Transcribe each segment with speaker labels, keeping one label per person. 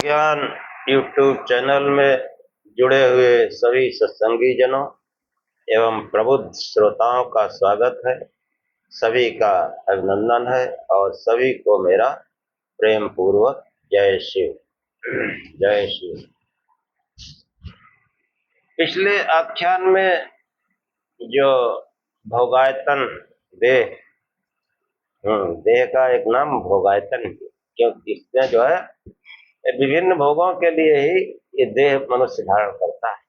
Speaker 1: ज्ञान YouTube channel में जुड़े हुए सभी सत्संगी जनों एवं प्रबुद्ध श्रोताओं का स्वागत है। सभी का अभिनंदन है और सभी को मेरा प्रेम पूर्वक जय शिव। जय शिव। पिछले आख्यान में जो भोगायतन देह देह का एक नाम भोगायतन, क्योंकि इसमें जो है विभिन्न भोगों के लिए ही ये देह मनुष्य धारण करता है।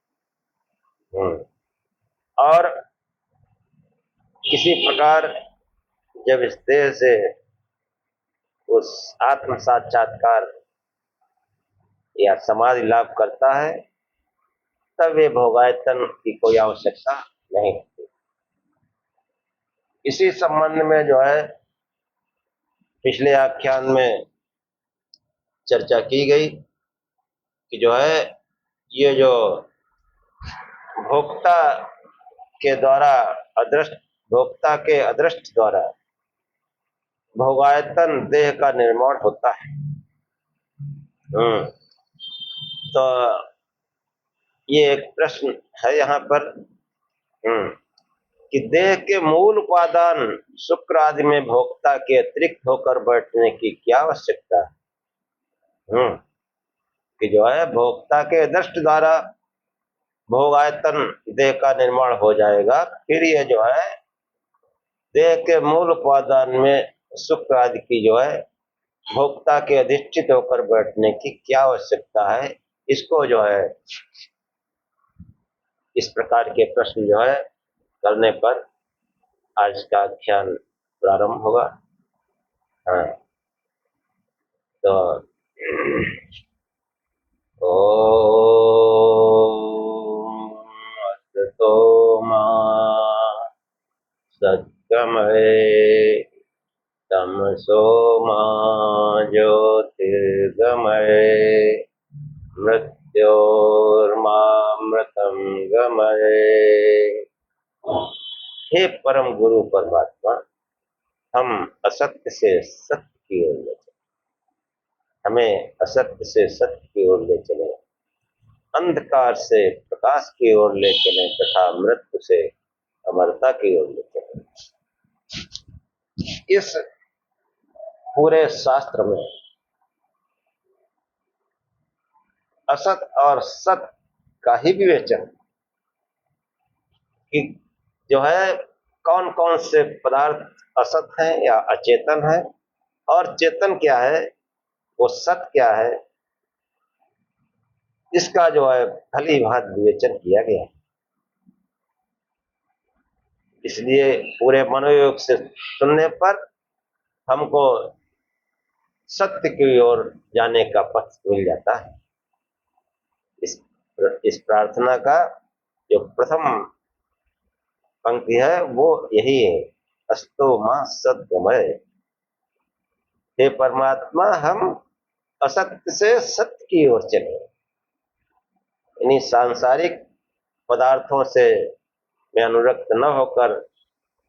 Speaker 1: और किसी प्रकार जब इस देह से उस आत्म साक्षात्कार या समाधि लाभ करता है तब ये भोगायतन की कोई आवश्यकता नहीं होती। इसी संबंध में जो है पिछले आख्यान में चर्चा की गई कि जो है ये जो भोक्ता के द्वारा भोक्ता के अदृष्ट द्वारा भोगायतन देह का निर्माण होता है। तो ये एक प्रश्न है यहाँ पर कि देह के मूल उपादान शुक्र आदि में भोक्ता के अतिरिक्त होकर बैठने की क्या आवश्यकता है। कि जो है भोक्ता के दृष्ट द्वारा भोगायतन देह का निर्माण हो जाएगा, फिर ये जो है देह के मूल उपादान में शुक्र आदि की जो है भोक्ता के अधिष्ठित होकर बैठने की क्या आवश्यकता है। इसको जो है इस प्रकार के प्रश्न जो है करने पर आज का आख्यान प्रारंभ होगा। तो तो सत्गमय तमसो मा ज्योतिर्गमय मृत्योर्मामृतं गमय। हे परम गुरु परमात्मा, हम असत्य से सत्य की ओर ले चले, हमें असत्य से सत्य की ओर ले चले, अंधकार से प्रकाश की ओर ले चले तथा मृत्यु से अमरता की ओर ले चले। इस पूरे शास्त्र में असत और सत का ही विवेचन कि जो है कौन कौन से पदार्थ असत हैं या अचेतन है और चेतन क्या है, वो सत क्या है, इसका जो है भली भांति विवेचन किया गया है। इसलिए पूरे मनोयोग से सुनने पर हमको सत्य की ओर जाने का पथ मिल जाता है। इस प्रार्थना का जो प्रथम पंक्ति है वो यही है, अस्तो मां सद्गमय। हे परमात्मा, हम असत्य से सत्य की ओर चले, यानी सांसारिक पदार्थों से में अनुरक्त न होकर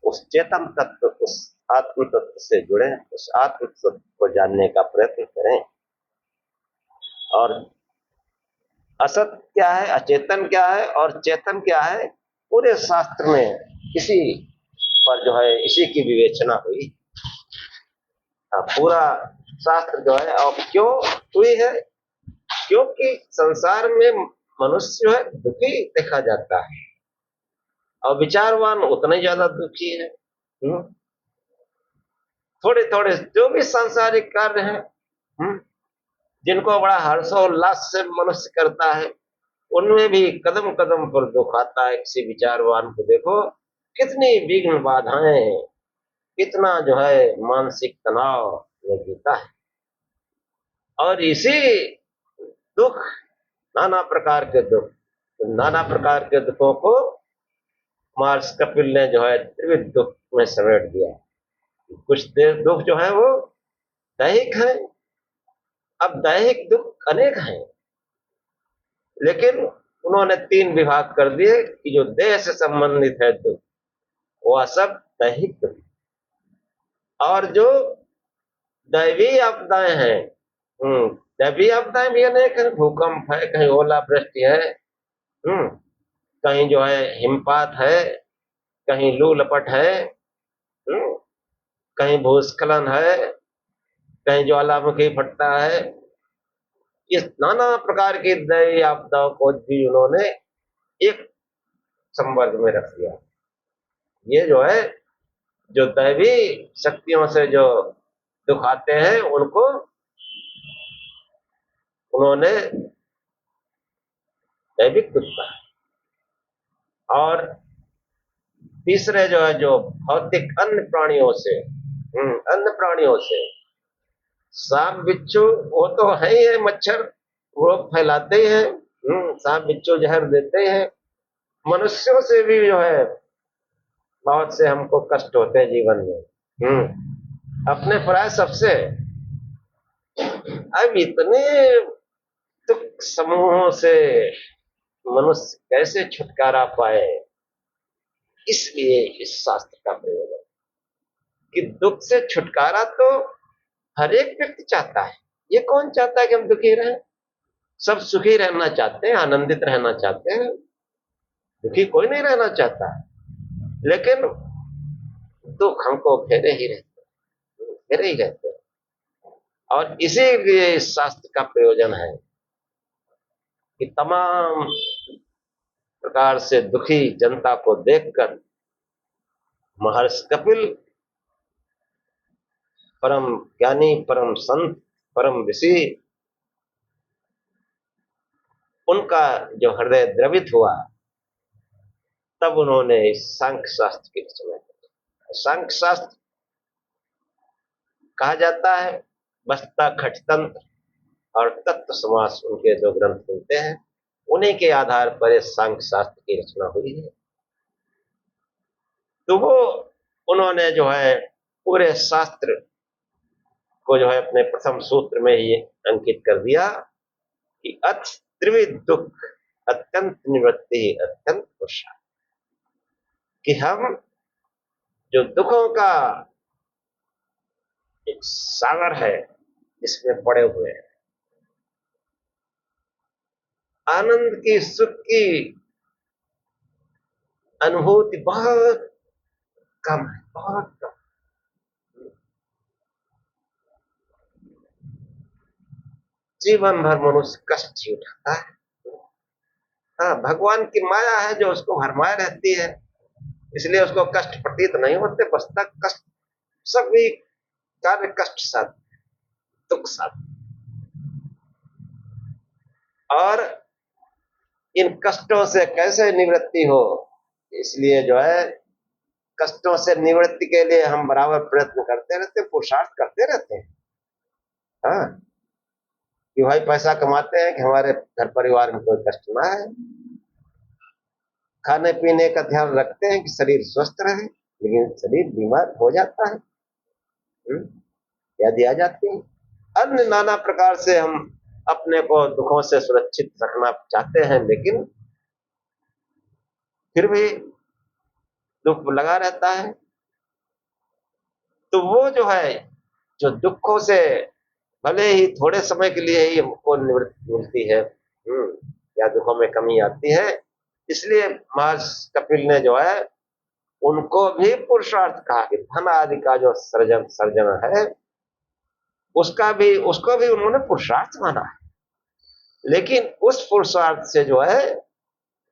Speaker 1: उस चेतन तत्व, उस आत्म तत्व से जुड़े, उस आत्म तत्व को जानने का प्रयत्न करें। और असत क्या है, अचेतन क्या है और चेतन क्या है, पूरे शास्त्र में इसी पर जो है इसी की विवेचना हुई। पूरा शास्त्र जो है और क्यों हुई है, क्योंकि संसार में मनुष्य जो है दुखी देखा जाता है और विचारवान उतना ज्यादा दुखी है। थोड़े थोड़े जो भी सांसारिक कार्य हैं जिनको बड़ा हर्षोल्लास से मनुष्य करता है, उनमें भी कदम कदम पर दुख आता है। किसी विचारवान को देखो कितनी विघ्न बाधाएं, कितना जो है मानसिक तनाव में जीता है। और इसी दुख, नाना प्रकार के दुखों को महर्षि कपिल ने जो है त्रिविध दुख में समेट दिया। कुछ देर दुख जो है वो दैहिक है, अब दैहिक दुख अनेक हैं, लेकिन उन्होंने 3 विभाग कर दिए कि जो देह से संबंधित है दुख वह सब दैहिक दुख, और जो दैवी आपदाएं हैं दैवीय आपदाएं भी अनेक है, भूकंप है, कहीं ओलावृष्टि है, हम्म कहीं जो है हिमपात है, कहीं लू लपट है, हम्म कहीं भूस्खलन है, कहीं ज्वालामुखी फटता है। इस नाना प्रकार की दैवीय आपदाओं को भी उन्होंने एक संवर्ग में रख दिया। ये जो है, जो दैवी शक्तियों से जो दुख आते हैं उनको उन्होंने दैविक दुख कहा। और तीसरे जो है, जो भौतिक अन्य प्राणियों से, अन्य प्राणियों से, सांप बिच्छू वो तो है ही है, मच्छर वो फैलाते ही हैं, सांप बिच्छू जहर देते हैं। मनुष्यों से भी जो है बहुत से हमको कष्ट होते हैं जीवन में, अपने पराये सबसे। अब इतने दुख समूहों से मनुष्य कैसे छुटकारा पाए, इसलिए इस शास्त्र का प्रयोग है कि दुख से छुटकारा तो हर एक व्यक्ति चाहता है। ये कौन चाहता है कि हम दुखी रहें? सब सुखी रहना चाहते हैं, आनंदित रहना चाहते हैं, दुखी कोई नहीं रहना चाहता। लेकिन दुख हमको घेरे ही रहते हैं, घेरे ही रहते हैं। और इसीलिए इस शास्त्र का प्रयोजन है कि तमाम प्रकार से दुखी जनता को देखकर महर्षि कपिल, परम ज्ञानी, परम संत, परम ऋषि, उनका जो हृदय द्रवित हुआ, तब उन्होंने इस सांख्य शास्त्र की रचना की। सांख्य शास्त्र कहा जाता है, बस्ता खटतंत्र और तत्व समास उनके दो ग्रंथ मिलते हैं, उन्हीं के आधार पर इस सांख्य शास्त्र की रचना हुई है। तो वो उन्होंने जो है पूरे शास्त्र को जो है अपने प्रथम सूत्र में ही अंकित कर दिया कि अथ त्रिविध दुख अत्यंत निवृत्ति अत्यंत पुरुषार्थ, कि हम जो दुखों का एक सागर है इसमें पड़े हुए हैं, आनंद की, सुख की अनुभूति बहुत कम है, बहुत कम। जीवन भर मनुष्य कष्ट ही उठाता है। हाँ, भगवान की माया है जो उसको भरमाए रहती है, इसलिए उसको कष्ट प्रतीत नहीं होते, बस तक कष्ट, सभी कार्य कष्ट साथ, दुख साथ। और इन कष्टों से कैसे निवृत्ति हो, इसलिए जो है कष्टों से निवृत्ति के लिए हम बराबर प्रयत्न करते रहते, पुरुषार्थ करते रहते हैं। हाँ, कि भाई पैसा कमाते हैं कि हमारे घर परिवार में कोई कष्ट ना है, खाने पीने का ध्यान रखते हैं कि शरीर स्वस्थ रहे, लेकिन शरीर बीमार हो जाता है, याद आ जाती है। अन्य नाना प्रकार से हम अपने को दुखों से सुरक्षित रखना चाहते हैं, लेकिन फिर भी दुख लगा रहता है। तो वो जो है, जो दुखों से भले ही थोड़े समय के लिए ही हमको निवृत्ति मिलती है, या दुखों में कमी आती है, इसलिए महर्षि कपिल ने जो है उनको भी पुरुषार्थ कहा कि धन आदि का जो सर्जन है उसको भी उन्होंने पुरुषार्थ माना है। लेकिन उस पुरुषार्थ से जो है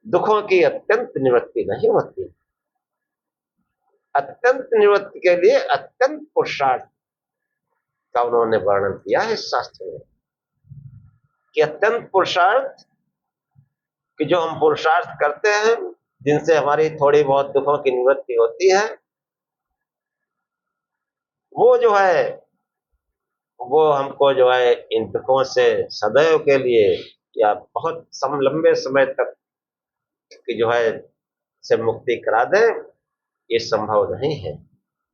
Speaker 1: दुखों की अत्यंत निवृत्ति नहीं होती। अत्यंत निवृत्ति के लिए अत्यंत पुरुषार्थ का उन्होंने वर्णन किया है इस शास्त्र में, कि अत्यंत पुरुषार्थ, कि जो हम पुरुषार्थ करते हैं जिनसे हमारी थोड़ी बहुत दुखों की निवृत्ति होती है, वो जो है वो हमको जो है इन दुखों से सदैव के लिए या बहुत लंबे समय तक की जो है से मुक्ति करा दे, ये संभव नहीं है।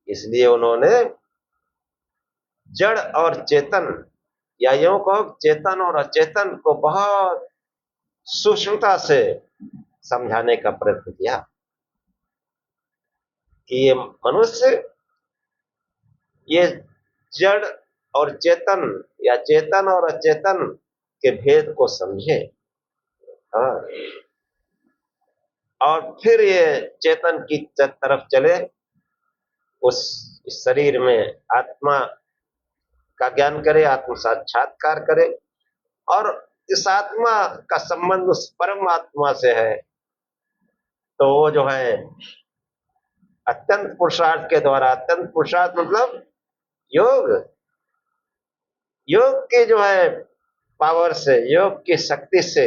Speaker 1: इसलिए उन्होंने जड़ और चेतन, या यूं कहो चेतन और अचेतन को बहुत सूक्ष्मता से समझाने का प्रयत्न किया कि ये मनुष्य, ये जड़ और चेतन या चेतन और अचेतन के भेद को समझे। हाँ, और फिर ये चेतन की तरफ चले, उस शरीर में आत्मा का ज्ञान करे, आत्म साक्षात्कार करे, और इस आत्मा का संबंध उस परम आत्मा से है, तो वो जो है अत्यंत पुरुषार्थ के द्वारा, अत्यंत पुरुषार्थ मतलब योग, योग की जो है पावर से, योग की शक्ति से,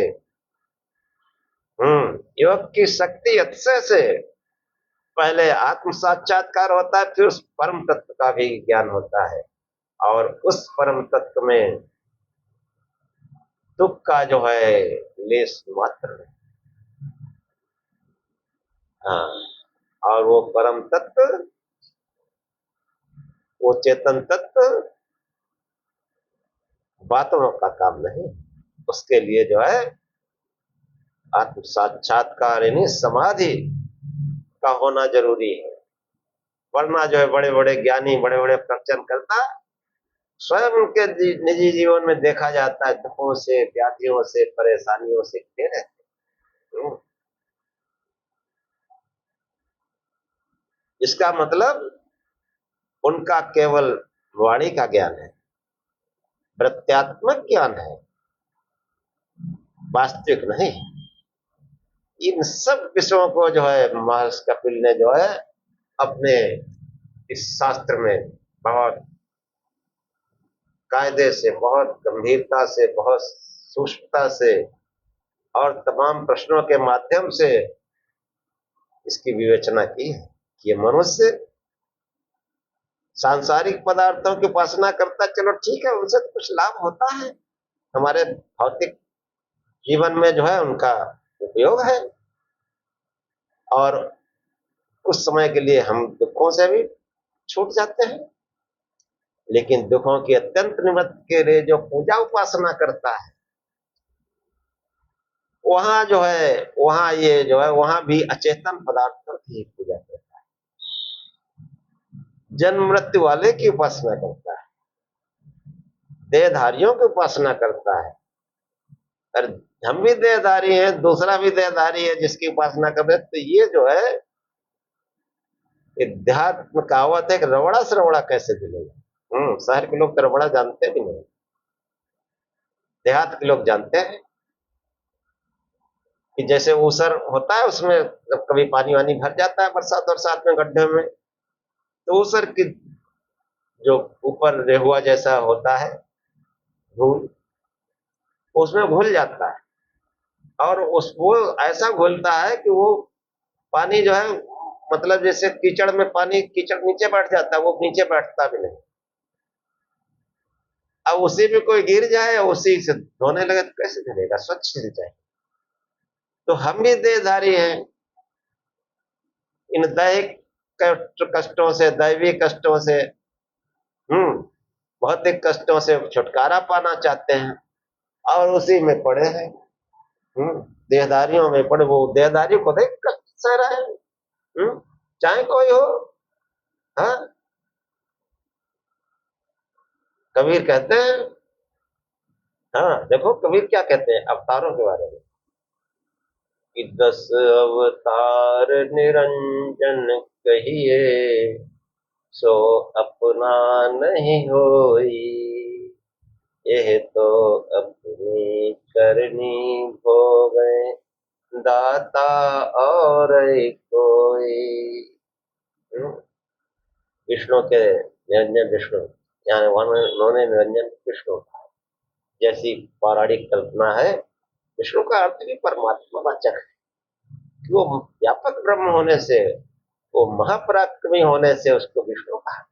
Speaker 1: योग की शक्ति अतिशय से पहले आत्म साक्षात्कार होता है, फिर उस परम तत्व का भी ज्ञान होता है, और उस परम तत्व में दुख का जो है लेस मात्र है। हाँ, और वो परम तत्व, वो चेतन तत्व बातों का काम नहीं, उसके लिए जो है आत्म साक्षात्कार यानी समाधि का होना जरूरी है। वरना जो है बड़े बड़े ज्ञानी, बड़े बड़े प्रवचन करता, स्वयं उनके निजी जीवन में देखा जाता है दुखों से, व्याधियों से, परेशानियों से घिरे रहते। इसका मतलब उनका केवल वाणी का ज्ञान है, प्रत्यात्मक ज्ञान है, वास्तविक नहीं। इन सब विषयों को जो है महर्षि कपिल ने जो है अपने इस शास्त्र में बहुत कायदे से, बहुत गंभीरता से, बहुत सूक्ष्मता से और तमाम प्रश्नों के माध्यम से इसकी विवेचना की है कि ये मनुष्य सांसारिक पदार्थों की उपासना करता, चलो ठीक है, उनसे तो कुछ लाभ होता है, हमारे भौतिक जीवन में जो है उनका उपयोग है, और उस समय के लिए हम दुखों से भी छूट जाते हैं। लेकिन दुखों की अत्यंत निवृत्ति के लिए जो पूजा उपासना करता है, वहां जो है, वहां ये जो है, वहां भी अचेतन पदार्थों की पूजा करता है, जन्म मृत्यु वाले की उपासना करता है, देहधारियों की उपासना करता है। और हम भी देहधारी हैं, दूसरा भी देहधारी है जिसकी उपासना कर रहे, तो ये जो है अध्यात्म कहावत है कि रबड़ा से रबड़ा कैसे मिलेगा। शहर के लोग तो रबड़ा जानते भी नहीं, देहात के लोग जानते हैं कि जैसे ऊसर होता है, उसमें जब कभी पानी वानी भर जाता है बरसात बरसात में गड्ढे में, तो ऊसर की जो ऊपर रेहुआ जैसा होता है धूल, उसमें घुल जाता है, और उस वो ऐसा घुलता है कि वो पानी जो है, मतलब जैसे कीचड़ में पानी, कीचड़ नीचे बैठ जाता है, वो नीचे बैठता भी नहीं। अब उसी में कोई गिर जाए, उसी से धोने लगे तो कैसे धुलेगा, स्वच्छ हो जाए। तो हम भी देहधारी हैं, इन दैहिक कष्टों से, दैवी कष्टों से, भौतिक कष्टों से छुटकारा पाना चाहते हैं, और उसी में पड़े हैं। देहदारियों में पड़े, वो देहदारी को देख कष्ट सह रहे हैं, चाहे कोई हो। हाँ, कबीर कहते हैं, हाँ देखो कबीर क्या कहते हैं अवतारों के बारे में कि 10 अवतार निरंजन कहिए, सो अपना नहीं होई, यह तो अपनी करनी भोगै, दाता और कोई। विष्णु के निरंजन विष्णु, यानी उन्होंने निरंजन विष्णु कहा, जैसी पौराणिक कल्पना है। विष्णु का अर्थ भी परमात्मा वाचक है कि वो व्यापक ब्रह्म होने से, वो महापराक्रमी होने से उसको विष्णु कहा।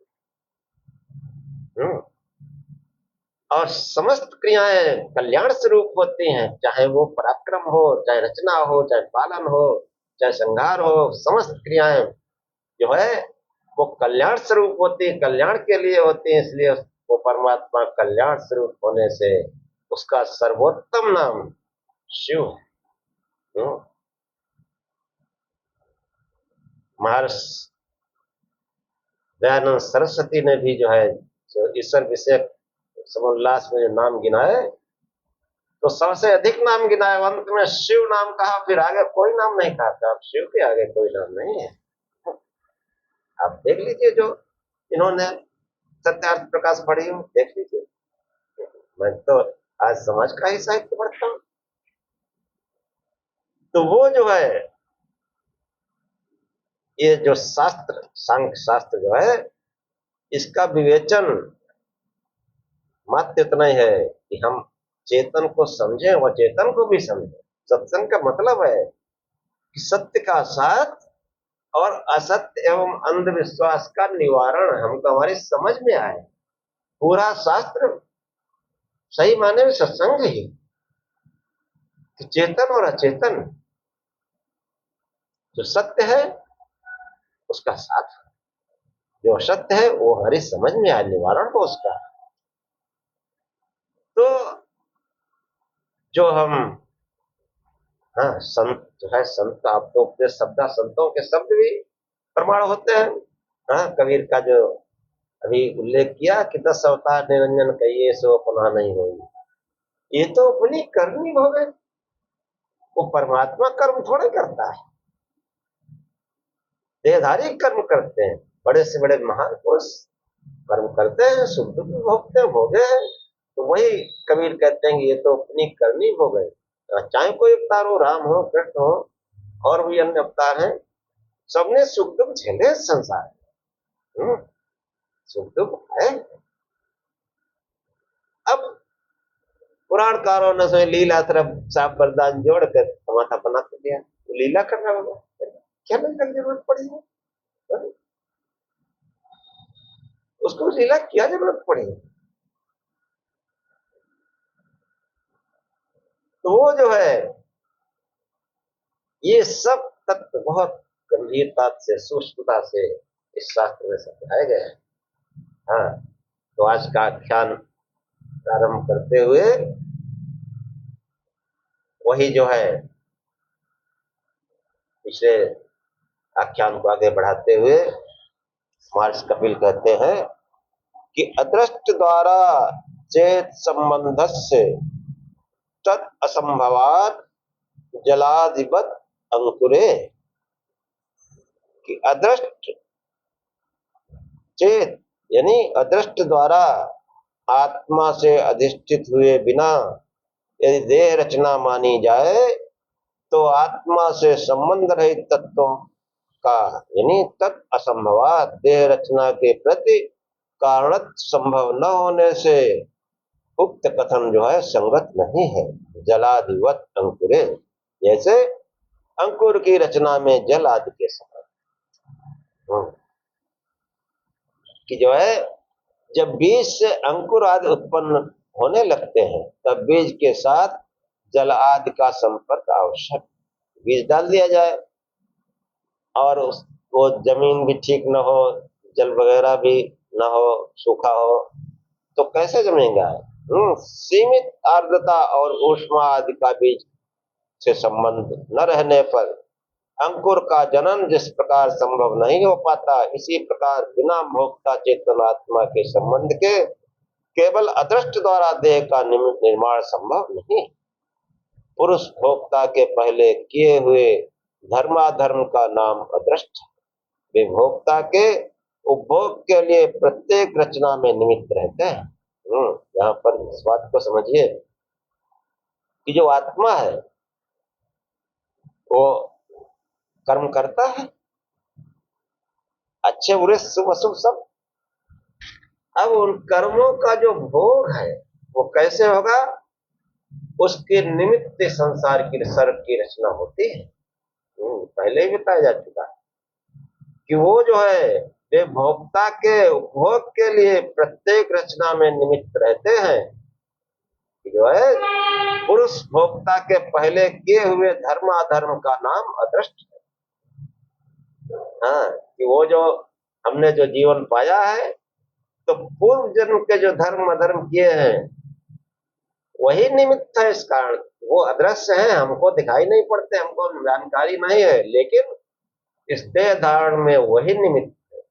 Speaker 1: और समस्त क्रियाएं कल्याण स्वरूप होती हैं, चाहे वो पराक्रम हो, चाहे रचना हो, चाहे पालन हो, चाहे संहार हो, समस्त क्रियाएं जो है वो कल्याण स्वरूप होती है, कल्याण के लिए होती है, इसलिए वो परमात्मा कल्याण स्वरूप होने से उसका सर्वोत्तम नाम शिव है। महर्षि दयानंद सरस्वती ने भी जो है, जो ईश्वर विषय समोल्लास में जो नाम गिनाए, तो सबसे अधिक नाम गिनाए, अंत में शिव नाम कहा, फिर आगे कोई नाम नहीं कहा। अब शिव के आगे कोई नाम नहीं है। आप देख लीजिए, जो इन्होंने सत्यार्थ प्रकाश पढ़ी हो, देख लीजिए। मैं तो आज समाज का ही साहित्य पढ़ता हूँ। तो वो जो है, ये जो शास्त्र, सांख्य शास्त्र जो है, इसका विवेचन मात्र इतना ही है कि हम चेतन को समझें व चेतन को भी समझें। सत्संग का मतलब है कि सत्य का साथ और असत्य एवं अंधविश्वास का निवारण हमको हमारी समझ में आए। पूरा शास्त्र सही माने में सत्संग ही, कि चेतन और अचेतन, जो सत्य है उसका साथ, जो असत्य है वो हमारी समझ में आए, निवारण हो उसका। तो जो हम, हाँ, संत जो है, संत आप तो उपदेश शब्द, संतों के शब्द भी प्रमाण होते हैं। हाँ, कबीर का जो अभी उल्लेख किया कि 10 अवतार निरंजन कहिए सो पुनः नहीं होगी, ये तो अपनी करनी हो गए। वो परमात्मा कर्म थोड़े करता है, देहधारी कर्म करते हैं। बड़े से बड़े महान पुरुष कर्म करते हैं, सुख दुख भोगते हैं, भोगे हैं। तो वही कबीर कहते हैं कि ये तो अपनी करनी हो गए। चाहे कोई अवतार हो, राम हो, कृष्ण हो, और भी अन्य अवतार हैं, सबने सुख दुख झेले संसार में। सुख दुख है। अब पुराणकारों ने उसमें लीला तरफ साफ वरदान जोड़कर समाथा बना दिया। तो लीला करना होगा, क्या लीला की जरूरत पड़ी है? उसको लीला क्या जरूरत पड़ी? तो वो जो है, ये सब तत्व बहुत गंभीरता से, सूक्ष्मता से इस शास्त्र में समझाए गए हैं। हाँ, तो आज का आख्यान प्रारंभ करते हुए वही जो है, पिछले आख्यान को आगे बढ़ाते हुए महर्षि कपिल कहते हैं कि अदृष्ट द्वारा चेत संबंधस्य तत् असंभवात् जलादिवत् अंकुरे। कि अदृष्ट चेत यानी अदृष्ट द्वारा आत्मा से अधिष्ठित हुए बिना यदि देह रचना मानी जाए, तो आत्मा से संबंध रहित तत्वों का यानी तत् असंभवात् देह रचना के प्रति कारणत संभव न होने से उक्त कथन जो है संगत नहीं है। जलादिवत अंकुरे, जैसे अंकुर की रचना में जल आदि के समान। कि जो है, जब बीज से अंकुर आदि उत्पन्न होने लगते हैं, तब बीज के साथ जल आदि का संपर्क आवश्यक। बीज डाल दिया जाए और वो जमीन भी ठीक न हो, जल वगैरह भी न हो, सूखा हो, तो कैसे जमेगा? सीमित आर्द्रता और ऊष्मा आदि का बीज से संबंध न रहने पर अंकुर का जनन जिस प्रकार संभव नहीं हो पाता, इसी प्रकार बिना भोक्ता चेतनात्मा के संबंध के केवल अदृष्ट द्वारा देह का निर्माण संभव नहीं। पुरुष भोक्ता के पहले किए हुए धर्माधर्म का नाम अदृष्ट। वे भोक्ता के उपभोग के लिए प्रत्येक रचना में निमित्त रहते हैं। यहाँ पर इस बात को समझिए कि जो आत्मा है वो कर्म करता है, अच्छे बुरे शुभ अशुभ सब। अब उन कर्मों का जो भोग है वो कैसे होगा? उसके निमित्त संसार की सर्ग की रचना होती है। पहले ही बताया जा चुका है कि वो जो है, वे भोक्ता के उपभोग के लिए प्रत्येक रचना में निमित्त रहते हैं। कि जो है, पुरुष भोक्ता के पहले किए हुए धर्माधर्म का नाम अदृष्ट है। हाँ, कि वो जो हमने जो जीवन पाया है, तो पूर्व जन्म के जो धर्म अधर्म किए हैं वही निमित्त है। इस कारण वो अदृश्य है, हमको दिखाई नहीं पड़ते, हमको जानकारी नहीं है, लेकिन इस देह धारण में वही निमित्त है।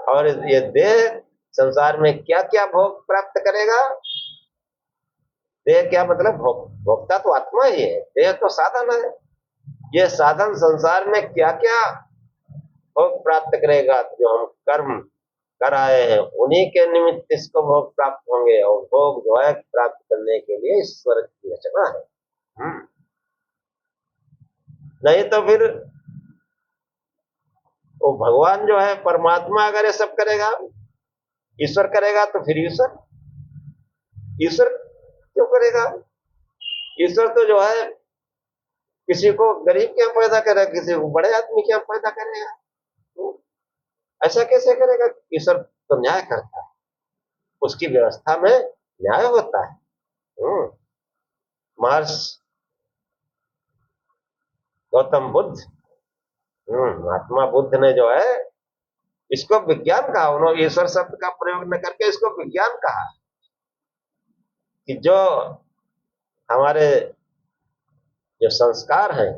Speaker 1: और ये देह संसार में क्या क्या भोग प्राप्त करेगा। देह क्या मतलब भोक्ता तो आत्मा ही है, देह तो साधन है। ये साधन संसार में क्या क्या भोग प्राप्त करेगा, जो हम कर्म कर आए हैं उन्हीं के निमित्त इसको भोग प्राप्त होंगे। और भोग जो है प्राप्त करने के लिए ईश्वर की रचना है। नहीं तो फिर वो भगवान जो है परमात्मा अगर ये सब करेगा, ईश्वर करेगा, तो फिर ईश्वर ईश्वर क्यों करेगा। ईश्वर तो जो है किसी को गरीब क्या पैदा करेगा, किसी को बड़े आदमी क्या पैदा करेगा। तो ऐसा कैसे करेगा। ईश्वर तो न्याय करता है, उसकी व्यवस्था में न्याय होता है। महर्षि गौतम बुद्ध, महात्मा बुद्ध ने जो है इसको विज्ञान कहा। उन्होंने ईश्वर शब्द का प्रयोग न करके इसको विज्ञान कहा, कि जो हमारे जो संस्कार हैं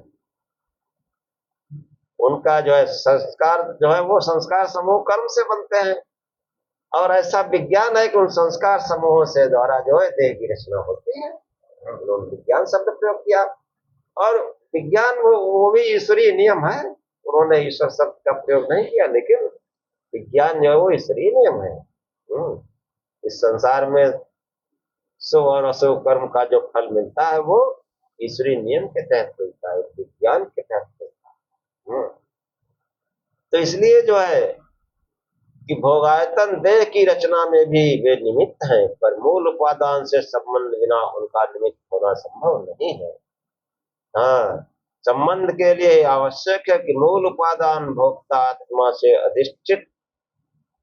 Speaker 1: उनका जो है संस्कार जो है वो संस्कार समूह कर्म से बनते हैं। और ऐसा विज्ञान है कि उन संस्कार समूहों से द्वारा जो है देह की रचना होती है। उन्होंने विज्ञान शब्द प्रयोग किया। और विज्ञान वो भी ईश्वरीय नियम है। उन्होंने ईश्वर शब्द का प्रयोग नहीं किया, लेकिन विज्ञान जो है वो ईश्वरीय नियम है। इस संसार में शुभ और अशुभ कर्म का जो फल मिलता है वो ईश्वरीय नियम के तहत मिलता है, विज्ञान के तहत मिलता है। तो इसलिए जो है कि भोगायतन देह की रचना में भी वे निमित्त हैं, पर मूल उपादान से संबंध बिना उनका निमित्त होना संभव नहीं है। हाँ, संबंध के लिए आवश्यक है कि मूल उपादान भोक्ता आत्मा से अधिष्ठित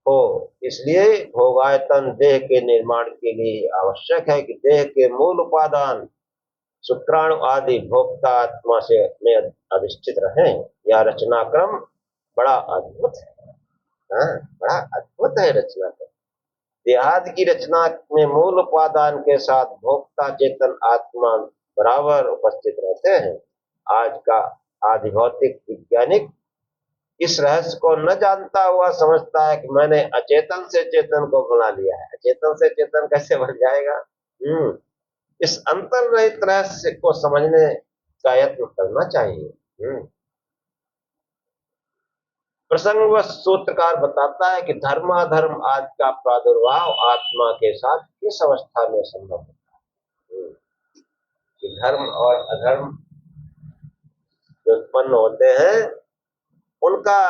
Speaker 1: हो। इसलिए भोगायतन देह के निर्माण के लिए आवश्यक है कि देह के मूल उपादान शुक्राणु आदि भोक्ता आत्मा से में अधिष्ठित रहें। यह रचनाक्रम बड़ा अद्भुत है। हाँ, बड़ा अद्भुत है रचना क्रम। देहादि की रचना में मूल उपादान के साथ भोक्ता चेतन आत्मा बराबर उपस्थित रहते हैं। आज का आधिभौतिक वैज्ञानिक इस रहस्य को न जानता हुआ समझता है कि मैंने अचेतन से चेतन को बना लिया है। अचेतन से चेतन कैसे बन जाएगा। इस अंतर्निहित रहस्य को समझने का यत्न करना चाहिए। प्रसंग व सूत्रकार बताता है कि धर्म अधर्म आदि का प्रादुर्भाव आत्मा के साथ किस अवस्था में संभव होता है। कि धर्म और अधर्म जो उत्पन्न होते हैं उनका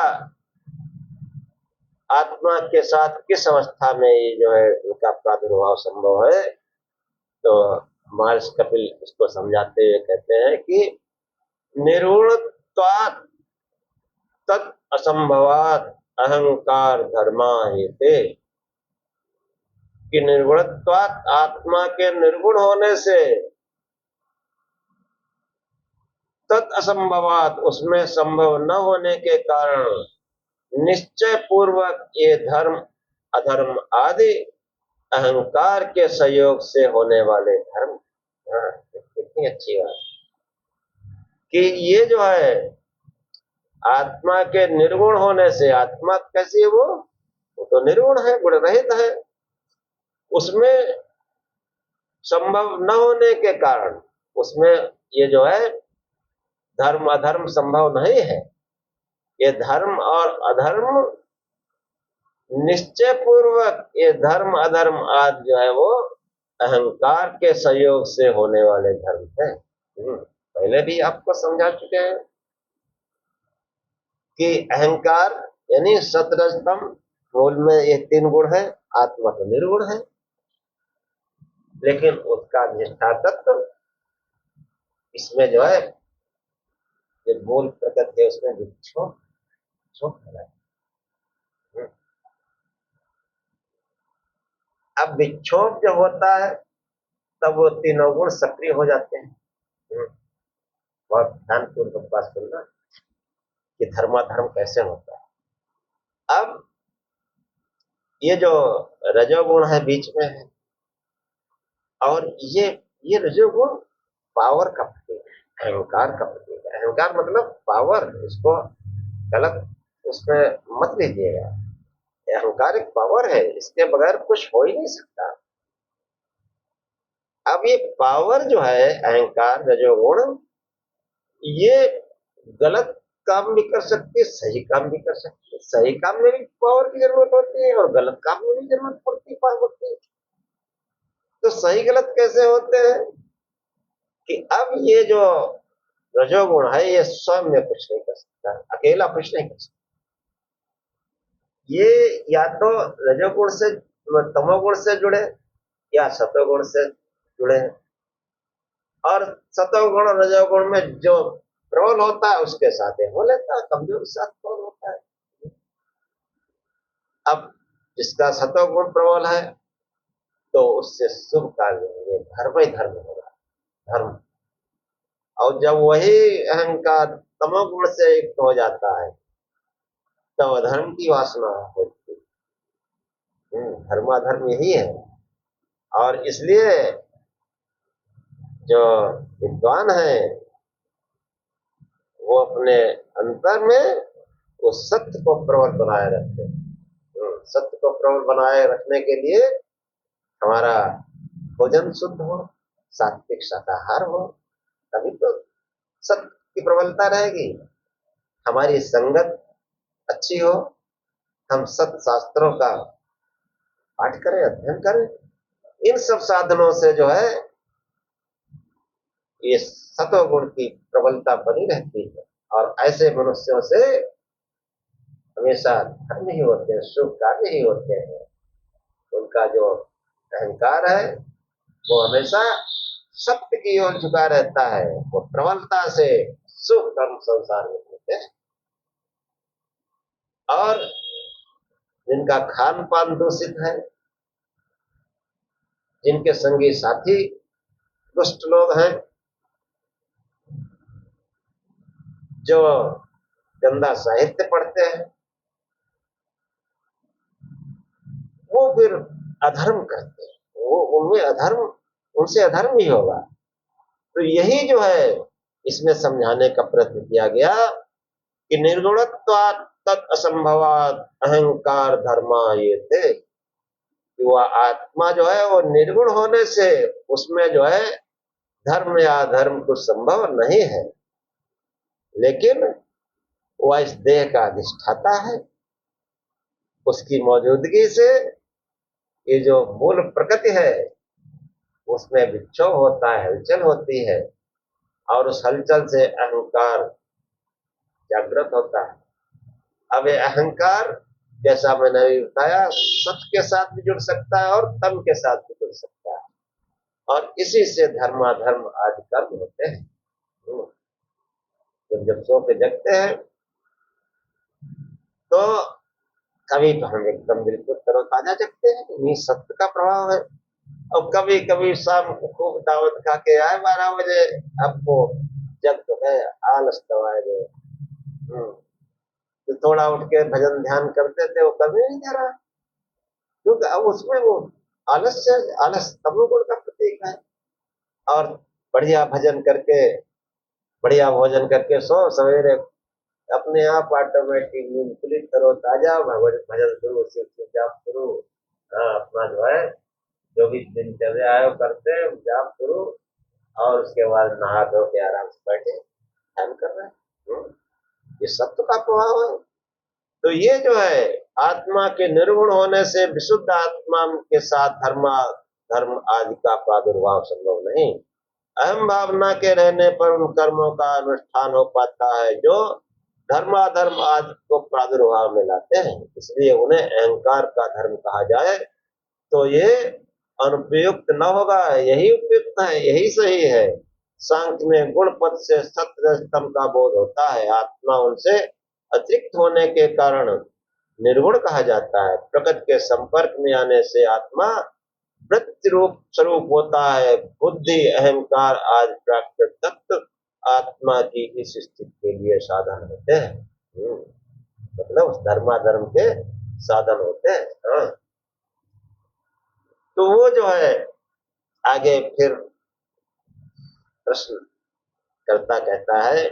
Speaker 1: आत्मा के साथ किस अवस्था में ये जो है उनका प्रादुर्भाव संभव है। तो महर्षि कपिल इसको समझाते हुए कहते हैं कि निर्गुणत्वात् तत् असंभवात् अहंकार धर्मा हेते। कि निर्गुणत्वात् आत्मा के निर्गुण होने से तत् असंभवात् उसमें संभव न होने के कारण निश्चय पूर्वक ये धर्म अधर्म आदि अहंकार के सहयोग से होने वाले धर्म। कितनी अच्छी बात कि ये जो है आत्मा के निर्गुण होने से, आत्मा कैसी है वो तो निर्गुण है, गुण रहित है। उसमें संभव न होने के कारण उसमें ये जो है धर्म अधर्म संभव नहीं है। ये धर्म और अधर्म निश्चय पूर्वक ये धर्म अधर्म आदि जो है वो अहंकार के सहयोग से होने वाले धर्म हैं। पहले भी आपको समझा चुके हैं कि अहंकार यानी सतरजतम मूल में ये 3 गुण है। आत्मा तो निर्गुण है, लेकिन उसका निष्ठा तत्व इसमें जो है जो मूल प्रकृति है उसमें विक्षोभ है। अब विक्षोभ जब होता है तब वो 3 गुण सक्रिय हो जाते हैं। बहुत ध्यानपूर्वक बात सुनना कि धर्माधर्म कैसे होता है। अब ये जो रजोगुण है बीच में है, और ये रजोगुण पावर का प्रतीक है, अहंकार का प्रतीक है। अहंकार मतलब पावर, इसको गलत उसमें मत लीजिएगा। अहंकार एक पावर है, इसके बगैर कुछ हो ही नहीं सकता। अब ये पावर जो है अहंकार रजोगुण, ये गलत काम भी कर सकती है, सही काम भी कर सकती है। सही काम में भी पावर की जरूरत होती है और गलत काम में भी जरूरत पड़ती है पावर की। तो सही गलत कैसे होते हैं कि अब ये जो रजोगुण है ये स्वयं में कुछ नहीं कर सकता, अकेला कुछ नहीं कर सकता। ये या तो रजोगुण से तमोगुण से जुड़े या सतोगुण से जुड़े, और सतोगुण और रजोगुण में जो प्रबल होता है उसके साथ ये हो लेता है, कमजोर के साथ प्रबल होता है। अब जिसका सतोगुण प्रबल है तो उससे शुभ कार्य होंगे, धर्म ही धर्म होगा, धर्म। और जब वही अहंकार तमोगुण से युक्त हो जाता है तो अधर्म की वासना होती है। धर्माधर्म यही है। और इसलिए जो विद्वान है वो अपने अंतर में वो सत्य को प्रबल बनाए रखते हैं। सत्य को प्रबल बनाए रखने के लिए हमारा भोजन शुद्ध हो, सात्विक शाकाहार हो, तभी तो सत्य की प्रबलता रहेगी। हमारी संगत अच्छी हो, हम सत्य शास्त्रों का पाठ करें, अध्ययन करें। इन सब साधनों से जो है ये सतोगुण की प्रबलता बनी रहती है। और ऐसे मनुष्यों से हमेशा धर्म ही होते हैं, शुभ कार्य ही होते हैं। उनका जो अहंकार है वो हमेशा सत्य की ओर झुका रहता है, वो प्रबलता से सुख कर्म संसार में होते हैं। और जिनका खान पान दूषित है, जिनके संगी साथी दुष्ट लोग हैं, जो गंदा साहित्य पढ़ते हैं, वो फिर अधर्म करते हैं। वो उनमें अधर्म, उनसे अधर्म ही होगा। तो यही जो है इसमें समझाने का प्रयत्न किया गया कि निर्गुणत्वात् तत् असंभवात् अहंकार धर्मा ये थे। कि वह आत्मा जो है वो निर्गुण होने से उसमें जो है धर्म या अधर्म कुछ संभव नहीं है, लेकिन वह इस देह का अधिष्ठाता है। उसकी मौजूदगी से ये जो मूल प्रकृति है उसमें विक्षोभ होता है, हलचल होती है, और उस हलचल से अहंकार जागृत होता है। अब ये अहंकार जैसा मैंने अभी बताया सत्य के साथ भी जुड़ सकता है और तम के साथ भी जुड़ सकता है, और इसी से धर्माधर्म आदि कर्म होते हैं। जब जब सो के जगते हैं तो कभी तो हम एकदम बिल्कुल तरोताजा जगते हैं, ये सत्य का प्रभाव है। और कभी कभी शाम को खूब दावत खा के आए 12 बजे, अब वो जग तो गए, आलस तो आए गए। तो थोड़ा उठ के भजन ध्यान करते थे वो कभी नहीं दे रहा, क्योंकि अब उसमें वो आलस्य, आलस तमोगुण का प्रतीक है। और बढ़िया भजन करके बढ़िया भोजन करके सो, सवेरे अपने आप ऑटोमेटिक नींद खुली, तरोताजा, भगवत भजन शुरू, शिव जाप शुरू। हाँ, अपना जो है जो भी दिनचर्या है वो करते हैं, जाप शुरू, और उसके बाद नहा धो के आराम से बैठे ध्यान कर रहे हैं। ये सत्य का प्रभाव है। तो ये जो है आत्मा के निर्गुण होने से विशुद्ध आत्मा के साथ धर्म आदि का प्रादुर्भाव संभव नहीं। अहम भावना के रहने पर उन कर्मों का अनुष्ठान हो पाता है जो धर्माधर्म आदि को प्रादुर्भाव में लाते हैं। इसलिए उन्हें अहंकार का धर्म कहा जाए तो ये अनुपयुक्त न होगा, यही उपयुक्त है, यही सही है। सांख्य में गुण पद से सत्य स्तंभ का बोध होता है। आत्मा उनसे अतिरिक्त होने के कारण निर्गुण कहा जाता है। प्रकृति के संपर्क में आने से आत्मा वृत्ति रूप स्वरूप होता है। बुद्धि अहंकार आदि प्राकृत तत्व आत्मा की इस स्थिति के लिए साधन होते हैं। मतलब उस धर्माधर्म के साधन होते हैं। हाँ। तो वो जो है आगे फिर प्रश्न करता कहता है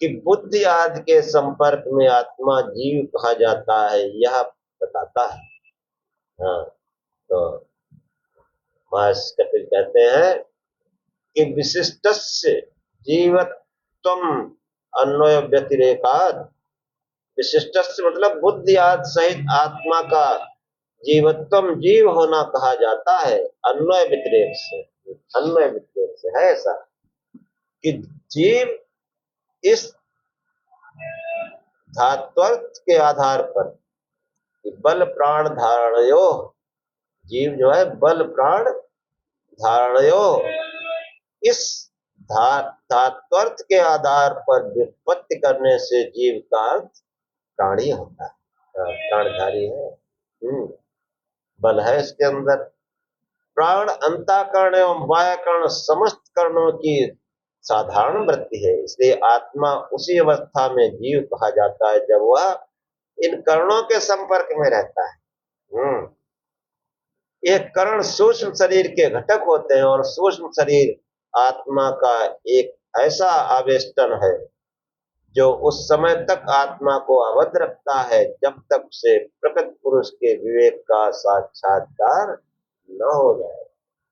Speaker 1: कि बुद्धि आदि के संपर्क में आत्मा जीव कहा जाता है। यह बताता है। हाँ, तो महर्षि कपिल कहते हैं कि विशिष्टस्य जीवत्वम अन्वय व्यतिरेकात्, विशिष्टस्य मतलब बुद्धि आदि सहित आत्मा का जीवत्वम जीव होना कहा जाता है अन्वय व्यतिरेक से। अन्वय व्यतिरेक से है ऐसा कि जीव इस धात्वर्थ के आधार पर कि बल प्राण धारणयो, जीव जो है बल प्राण धारणयो, इस धात्वर्थ के आधार पर व्युत्पत्ति करने से जीव का अर्थ प्राणी होता है। प्राणधारी है। बल है इसके अंदर। प्राण अंतःकरण एवं बाह्यकरण समस्त कर्णों की साधारण वृत्ति है, इसलिए आत्मा उसी अवस्था में जीव कहा जाता है जब वह इन कर्णों के संपर्क में रहता है। एक कर्ण सूक्ष्म शरीर के घटक होते हैं और सूक्ष्म शरीर आत्मा का एक ऐसा आवेष्टन है जो उस समय तक आत्मा को आबद्ध रखता है जब तक से प्रकृत पुरुष के विवेक का साक्षात्कार न हो जाए।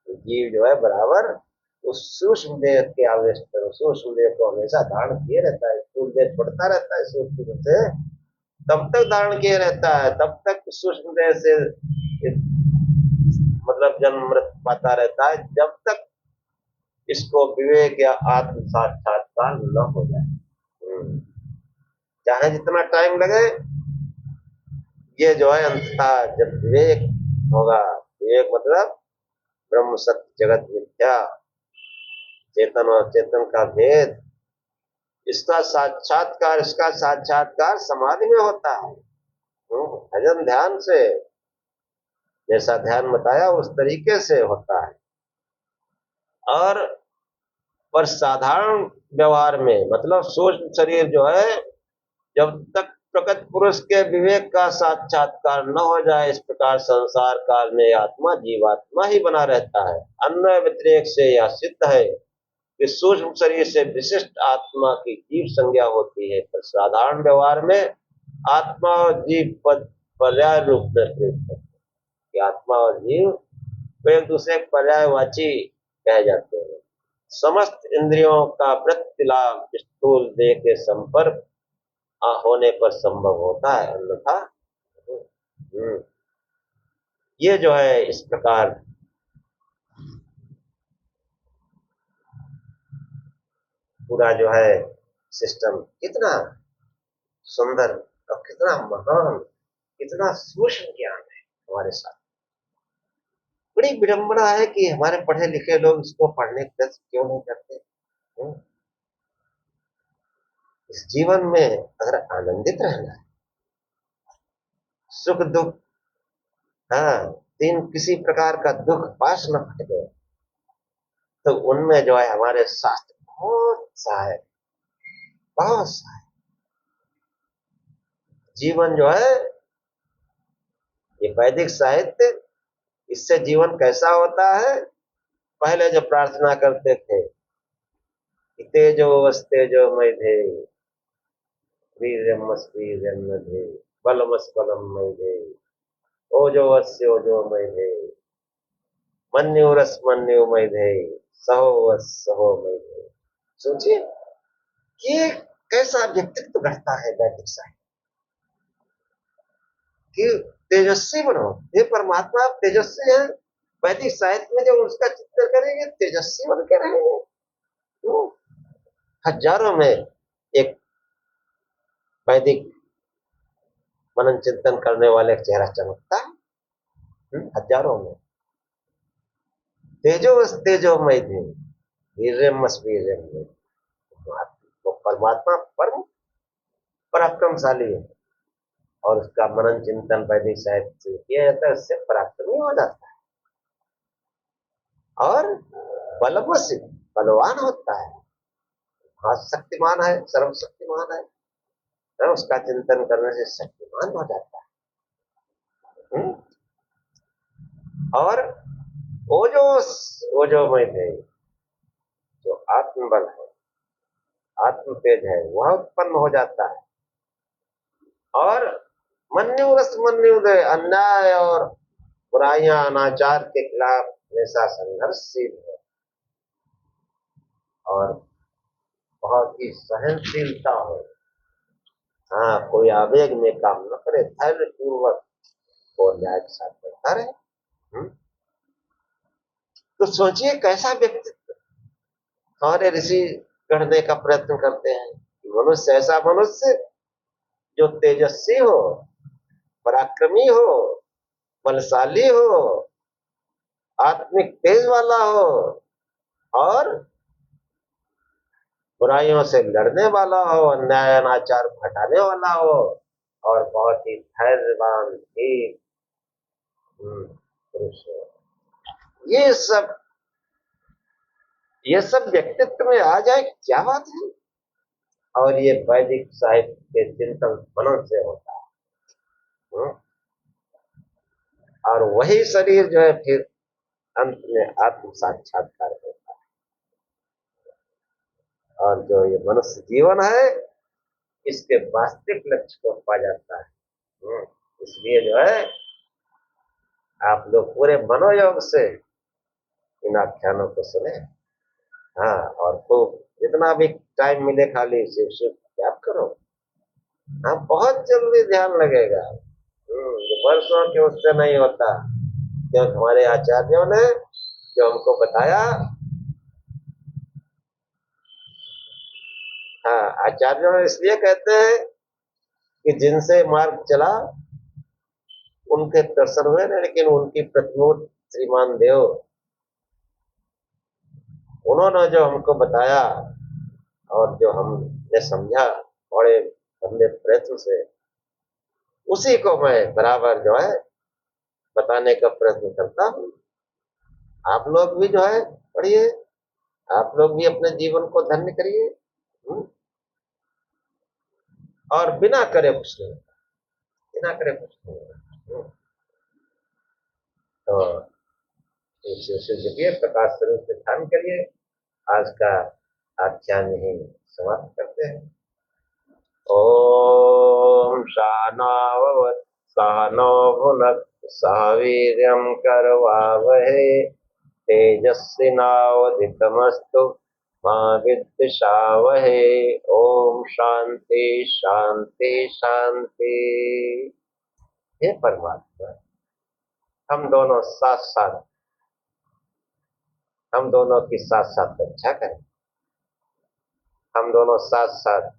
Speaker 1: तो जीव जो है बराबर उस सूक्ष्म देह के आवेष्टन, सूक्ष्म देह को हमेशा धारण किए रहता है। स्थूल देह छोड़ता रहता है सूक्ष्म देह से, तब तक धारण किए रहता है, तब तक सूक्ष्म देह से मतलब जन्म मृत्यु पाता रहता है जब तक इसको विवेक या आत्म साक्षात्कार न हो जाए। चाहे जितना टाइम लगे, ये जो है अंततः जब विवेक होगा, विवेक मतलब ब्रह्म सत्य जगत मिथ्या, चेतन और चेतन का भेद, इसका साक्षात्कार समाधि में होता है। भजन ध्यान से, जैसा ध्यान बताया उस तरीके से होता है। और पर साधारण व्यवहार में मतलब सूक्ष्म शरीर जो है जब तक प्रकृत पुरुष के विवेक का साक्षात्कार न हो जाए, इस प्रकार संसार काल में आत्मा जीवात्मा ही बना रहता है। अन्वय व्यतिरेक से यह सिद्ध है कि सूक्ष्म शरीर से विशिष्ट आत्मा की जीव संज्ञा होती है, पर साधारण व्यवहार में आत्मा और जीव पद पर्याय रूप में प्रयुक्त होते हैं कि आत्मा और जीव तो एक दूसरे पर्यायवाची कहे जाते हैं। समस्त इंद्रियों का वृत्ति लाभ स्थूल देह के संपर्क होने पर संभव होता है, अन्यथा ये जो है इस प्रकार पूरा जो है सिस्टम कितना सुंदर और कितना महान, कितना सूक्ष्म ज्ञान है हमारे साथ। बड़ी विडंबना है कि हमारे पढ़े लिखे लोग इसको पढ़ने का क्यों नहीं करते। इस जीवन में अगर आनंदित रहना है, सुख दुख, हाँ, तीन किसी प्रकार का दुख पास न फट गए, तो उनमें जो है हमारे शास्त्र बहुत सा है, बहुत सा है। जीवन जो है ये वैदिक साहित्य, इससे जीवन कैसा होता है। पहले जो प्रार्थना करते थे कि तेजोमय धे वीर्यमस वीर्यम धे बलमस बलम मय धे ओजोमय धे मन्युरस मन्युमय धे सहोवस सहोमय धे। सोचिए ये कैसा व्यक्तित्व घटता है वैदिक साहित्य कि तेजस्वी बनो, हे परमात्मा आप तेजस्वी हैं। वैदिक साहित्य में जब उसका चित्र करेंगे तेजस्वी बन के रहेंगे। हजारों में एक वैदिक मनन चिंतन करने वाले का चेहरा चमकता है, हजारों में। तेजोमय थे वीर्यमस वीर्यम, वो परमात्मा परम पराक्रमशाली है और उसका मनन चिंतन वैदिक साहित्य से किया जाता है, उससे पराक्रमी हो जाता है और बलवश बलवान होता है। हाँ, शक्तिमान है, सर्वशक्तिमान है, उसका चिंतन करने से शक्तिमान हो जाता है। और ओजोमय थे, जो आत्मबल है, आत्म तेज है, वह उत्पन्न हो जाता है और मन्युरस मन्युदय, अन्याय और बुराइयां अनाचार के खिलाफ हमेशा संघर्षशील हो और बहुत ही सहनशीलता हो। हाँ, कोई आवेग में काम न करे, धैर्य पूर्वक वो न्याय के साथ बढ़ता रहे। तो सोचिए कैसा व्यक्तित्व हमारे ऋषि गढ़ने का प्रयत्न करते हैं। मनुष्य ऐसा मनुष्य जो तेजस्वी हो, पराक्रमी हो, बलशाली हो, आत्मिक तेज वाला हो और बुराइयों से लड़ने वाला हो, अन्याय अनाचार हटाने वाला हो और बहुत ही धैर्यवान धीर पुरुष हो। ये सब व्यक्तित्व में आ जाए, क्या बात है। और ये वैदिक साहित्य के चिंतन मनन से होता है। और वही शरीर जो है फिर अंत में आत्म साक्षात्कार होता है। और जो ये मनुष्य जीवन है, इसके वास्तविक लक्ष्य को पा जाता है। इसलिए जो है आप लोग पूरे मनोयोग से इन आख्यानों को सुने। हाँ, और खूब जितना भी टाइम मिले खाली शिव शिव याद करो। हाँ, बहुत जल्दी ध्यान लगेगा। वर्षों के उससे नहीं होता, क्योंकि हमारे आचार्यों ने जो हमको बताया। हाँ, आचार्यों इसलिए कहते हैं कि जिनसे मार्ग चला उनके दर्शन हुए ना, लेकिन उनकी प्रतिमूर्ति श्रीमान देव, उन्होंने जो हमको बताया और जो हमने समझा बड़े लंबे प्रयत्न से, उसी को मैं बराबर जो है बताने का प्रयत्न करता हूँ। आप लोग भी जो है पढ़िए, आप लोग भी अपने जीवन को धन्य करिए। और बिना करे कुछ नहीं, बिना करे कुछ नहीं। तो जपिए, प्रकाश स्वरूप से ध्यान करिए। आज का आख्यान यही समाप्त करते हैं। ओम शानाववत् सहनो भुनक्तु सह वीर्यं करवावहै तेजस्विनावधीतमस्तु मा विद्विषावहै। ओम शांति शांति शांति। हे परमात्मा, हम दोनों साथ साथ, हम दोनों की साथ साथ रक्षा करें। हम दोनों साथ साथ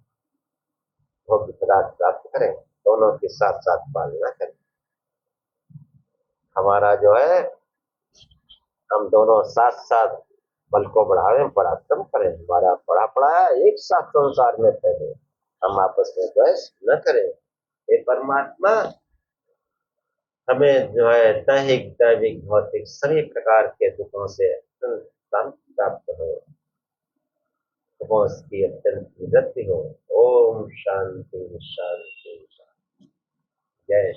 Speaker 1: भोग पदार्थ प्राप्त करें, दोनों के साथ साथ पालना करें। हमारा जो है, हम दोनों साथ साथ बल को बढ़ावें, पराक्रम करें। हमारा पढ़ा पढ़ाया एक साथ संसार में फैले, हम आपस में द्वेष न करें। हे परमात्मा, हमें जो है दैहिक दैविक भौतिक सभी प्रकार के दुखों से शांति प्राप्त हो, दुखों की अत्यंत निवृत्ति हो। ओम शांति शांति शांति। जय